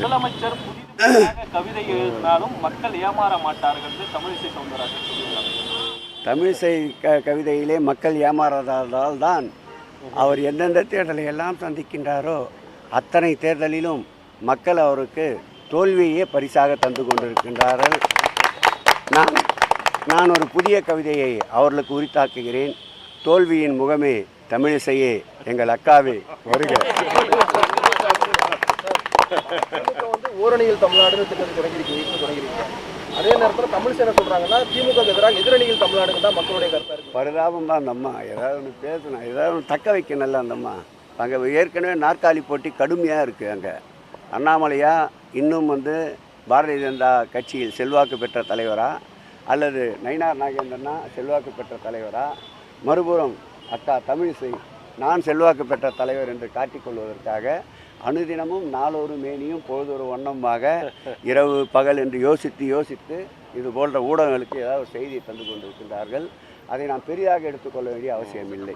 முதலமைச்சர் புதிதாக கவிதை எழுதினாலும் மக்கள் ஏமாற மாட்டார்கள் என்று தமிழிசை சவுந்தரராஜன் சொல்லியிருக்காங்க. தமிழிசை கவிதையிலே மக்கள் ஏமாறாததால் தான் அவர் எந்தெந்த தேர்தலை எல்லாம் சந்திக்கின்றாரோ அத்தனை தேர்தலிலும் மக்கள் அவருக்கு தோல்வியே பரிசாக தந்து கொண்டிருக்கின்றார்கள். நான் ஒரு புதிய கவிதையை அவர்களுக்கு உரித்தாக்குகிறேன். தோல்வியின் முகமே தமிழிசையே, எங்கள் அக்காவே வருக. ஓரணியில் தமிழ்நாடுன்னு திட்டத்தை தொடங்கியிருக்கீங்க. அதே நேரத்தில் தமிழிசை என்ன சொல்கிறாங்கன்னா திமுக எதிராக எதிரணியில் தமிழ்நாடுன்னு தான் மக்களுடைய கருத்தாக இருக்குது. பரிதாபம் தான் அந்த அம்மா. ஏதாவது ஒன்று பேசணும், ஏதாவது ஒன்று தக்க வைக்கணும்ல அந்த அம்மா. அங்கே ஏற்கனவே நாற்காலி போட்டி கடுமையாக இருக்குது. அங்கே அண்ணாமலையா இன்னும் பாரதிய ஜனதா கட்சியில் செல்வாக்கு பெற்ற தலைவரா, அல்லது நயினார் நாகேந்திரனா செல்வாக்கு பெற்ற தலைவரா, மறுபுறம் அக்கா தமிழிசை நான் செல்வாக்கு பெற்ற தலைவர் என்று காட்டிக்கொள்வதற்காக அனுதினமும் நாளொரு மேனியும் பொழுதொரு வண்ணமாக இரவு பகல் என்று யோசித்து இது போன்ற ஊடகங்களுக்கு ஏதாவது செய்தியை தந்து கொண்டிருக்கின்றார்கள். அதை நாம் பெரிதாக எடுத்துக்கொள்ள வேண்டிய அவசியமில்லை.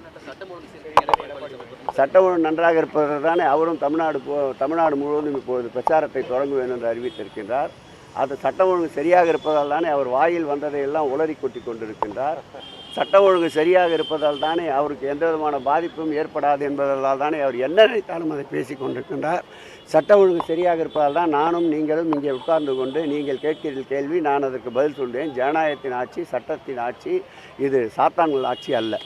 சட்டம் ஒழுங்கு நன்றாக இருப்பது தானே அவரும் தமிழ்நாடு முழுவதும் இப்பொழுது பிரச்சாரத்தை தொடங்குவேன் என்று அறிவித்திருக்கின்றார். அது சட்டம் ஒழுங்கு சரியாக இருப்பதால் தானே அவர் வாயில் வந்ததையெல்லாம் உளறி கொட்டி கொண்டிருக்கின்றார். சட்டம் ஒழுங்கு சரியாக இருப்பதால் தானே அவருக்கு எந்த விதமான பாதிப்பும் ஏற்படாது என்பதால் தானே அவர் என்ன நினைத்தாலும் அதை பேசி கொண்டிருக்கின்றார். சட்டம் ஒழுங்கு சரியாக இருப்பதால் தான் நானும் நீங்களும் இங்கே உட்கார்ந்து கொண்டு நீங்கள் கேட்கிற கேள்வி நான் அதற்கு பதில் சொல்கிறேன். ஜனநாயகத்தின் ஆட்சி, சட்டத்தின் ஆட்சி, இது சாத்தான்கள் ஆட்சி அல்ல.